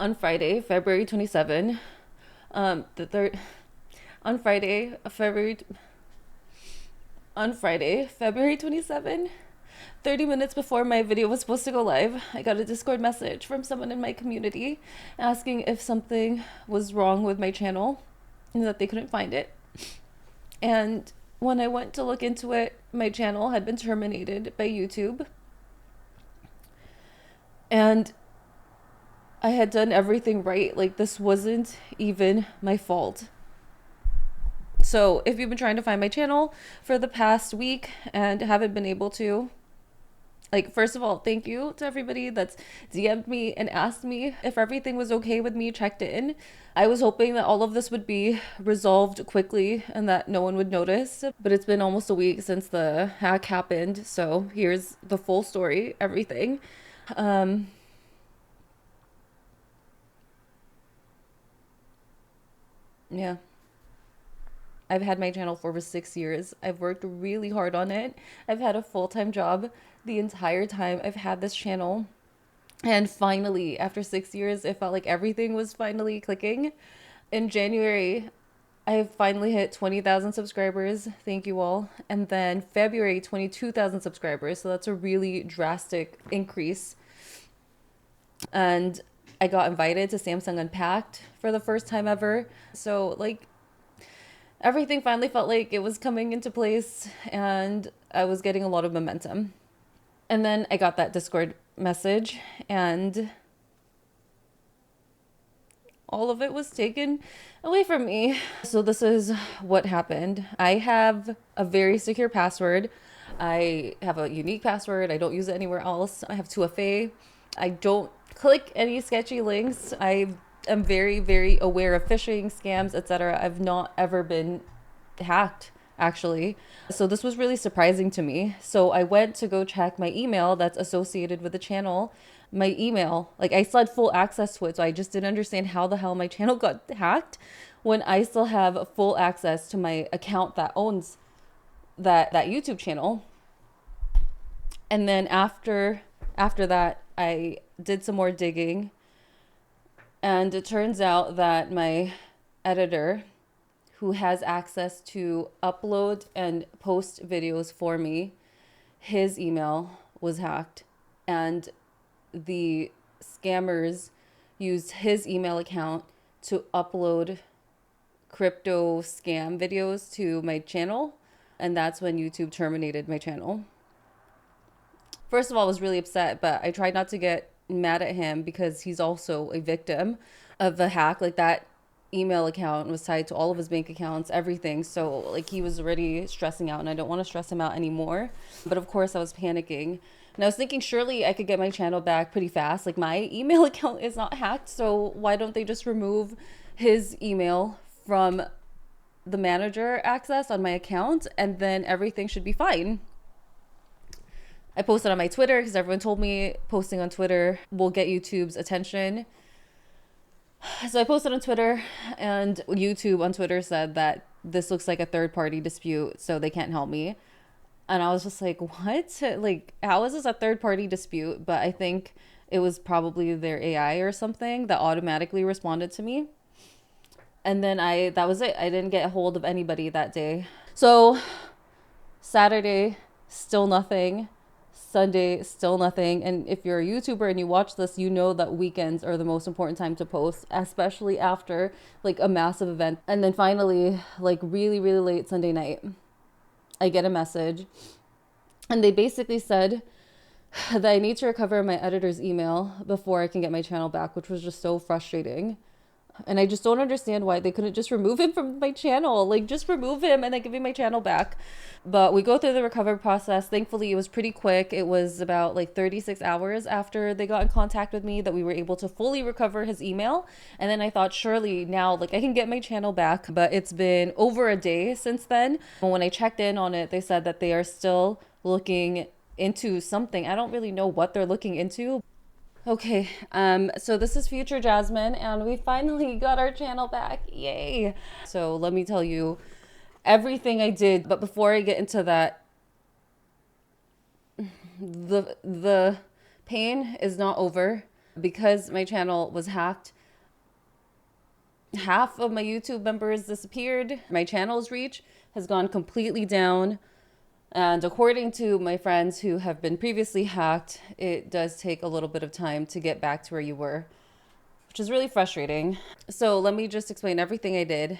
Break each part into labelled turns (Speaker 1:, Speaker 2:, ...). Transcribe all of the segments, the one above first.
Speaker 1: on Friday, February 27, the third on Friday, February on Friday, February 27, 30 minutes before my video was supposed to go live, I got a Discord message from someone in my community asking if something was wrong with my channel and that they couldn't find it. And when I went to look into it, my channel had been terminated by YouTube. And I had done everything right. Like, this wasn't even my fault. So if you've been trying to find my channel for the past week and haven't been able to, like, first of all, thank you to everybody that's DM'd me and asked me if everything was okay with me, checked in. I was hoping that all of this would be resolved quickly and that no one would notice, but it's been almost a week since the hack happened. So here's the full story, everything. Yeah. I've had my channel for over 6 years. I've worked really hard on it. I've had a full-time job the entire time I've had this channel. And finally, after 6 years, it felt like everything was finally clicking. In January, I finally hit 20,000 subscribers. Thank you all. And then February, 22,000 subscribers. So that's a really drastic increase. And I got invited to Samsung Unpacked for the first time ever. So, like, everything finally felt like it was coming into place and I was getting a lot of momentum. And then I got that Discord message and all of it was taken away from me. So this is what happened. I have a very secure password. I have a unique password. I don't use it anywhere else. I have 2FA. I don't click any sketchy links. I am very, very aware of phishing, scams, etc. I've not ever been hacked, actually. So this was really surprising to me. So I went to go check my email that's associated with the channel. My email, like, I still had full access to it, so I just didn't understand how the hell my channel got hacked when I still have full access to my account that owns that YouTube channel. And then after that, I did some more digging, and it turns out that my editor, who has access to upload and post videos for me, his email was hacked, and the scammers used his email account to upload crypto scam videos to my channel, and that's when YouTube terminated my channel. First of all, I was really upset, but I tried not to get mad at him because he's also a victim of a hack. Like, that email account was tied to all of his bank accounts, everything. So, like, he was already stressing out and I don't want to stress him out anymore. But of course I was panicking. And I was thinking surely I could get my channel back pretty fast. Like, my email account is not hacked, so why don't they just remove his email from the manager access on my account and then everything should be fine. I posted on my Twitter because everyone told me posting on Twitter will get YouTube's attention. So I posted on Twitter, and YouTube on Twitter said that this looks like a third-party dispute, so they can't help me. And I was just like, what? Like, how is this a third-party dispute? But I think it was probably their AI or something that automatically responded to me. And then that was it. I didn't get a hold of anybody that day. So Saturday, still nothing. Sunday, still nothing. And if you're a YouTuber and you watch this, you know that weekends are the most important time to post, especially after, like, a massive event. And then finally, like, really, really late Sunday night, I get a message, and they basically said that I need to recover my editor's email before I can get my channel back, which was just so frustrating. And I just don't understand why they couldn't just remove him from my channel. Like, just remove him and then give me my channel back. But we go through the recovery process. Thankfully, it was pretty quick. It was about like 36 hours after they got in contact with me that we were able to fully recover his email. And then I thought, surely now, like, I can get my channel back. But it's been over a day since then. When I checked in on it, they said that they are still looking into something. I don't really know what they're looking into. Okay, so this is Future Jasmine, and we finally got our channel back. Yay! So let me tell you everything I did, but before I get into that, the pain is not over. Because my channel was hacked, half of my YouTube members disappeared. My channel's reach has gone completely down. And according to my friends who have been previously hacked, it does take a little bit of time to get back to where you were, which is really frustrating. So let me just explain everything I did.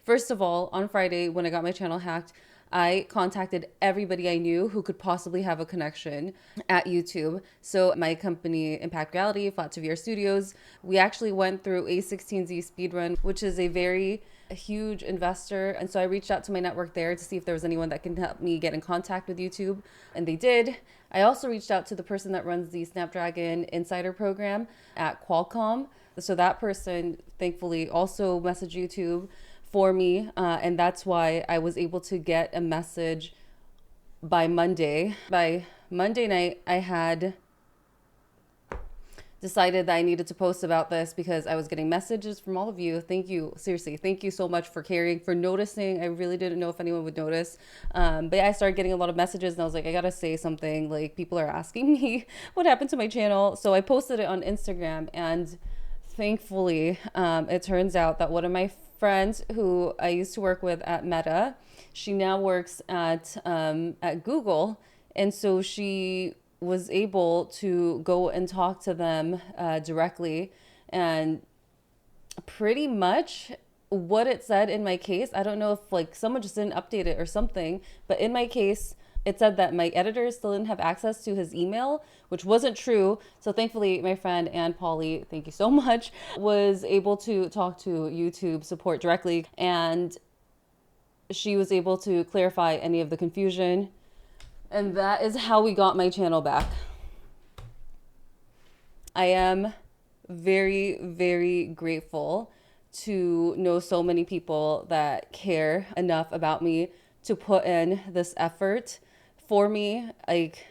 Speaker 1: First of all, on Friday, when I got my channel hacked, I contacted everybody I knew who could possibly have a connection at YouTube. So my company, Impact Reality, Flat to VR Studios, we actually went through A16Z Speedrun, which is a very huge investor. And so I reached out to my network there to see if there was anyone that can help me get in contact with YouTube. And they did. I also reached out to the person that runs the Snapdragon Insider program at Qualcomm. So that person thankfully also messaged YouTube for me, and that's why I was able to get a message by Monday. By Monday night, I had decided that I needed to post about this because I was getting messages from all of you. Thank you. Seriously, thank you so much for caring, for noticing. I really didn't know if anyone would notice. But yeah, I started getting a lot of messages and I was like, I gotta say something. Like, people are asking me what happened to my channel. So I posted it on Instagram, and thankfully, it turns out that one of my friends who I used to work with at Meta, she now works at Google. And so she was able to go and talk to them directly, and pretty much what it said in my case, I don't know if like someone just didn't update it or something, but in my case it said that my editor still didn't have access to his email, which wasn't true. So thankfully my friend Ann Polly, thank you so much, was able to talk to YouTube support directly, and she was able to clarify any of the confusion. And that is how we got my channel back. I am very, very grateful to know so many people that care enough about me to put in this effort for me. Like,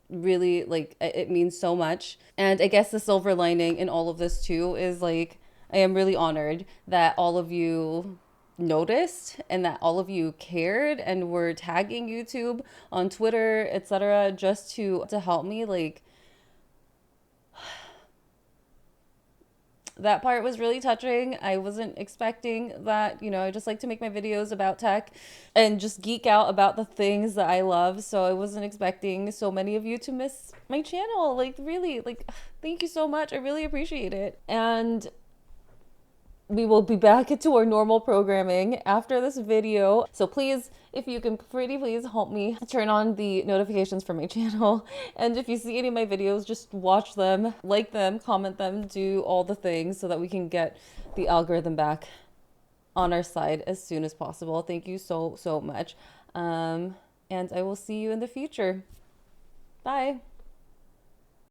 Speaker 1: really, like, it means so much. And I guess the silver lining in all of this too is like, I am really honored that all of you noticed and that all of you cared and were tagging YouTube on Twitter, etc., just to help me. Like, that part was really touching. I wasn't expecting that. You know, I just like to make my videos about tech and just geek out about the things that I love. So I wasn't expecting so many of you to miss my channel. Like, really, like, thank you so much. I really appreciate it. And we will be back into our normal programming after this video. So please, if you can pretty please help me turn on the notifications for my channel. And if you see any of my videos, just watch them, like them, comment them, do all the things so that we can get the algorithm back on our side as soon as possible. Thank you so, so much. And I will see you in the future. Bye.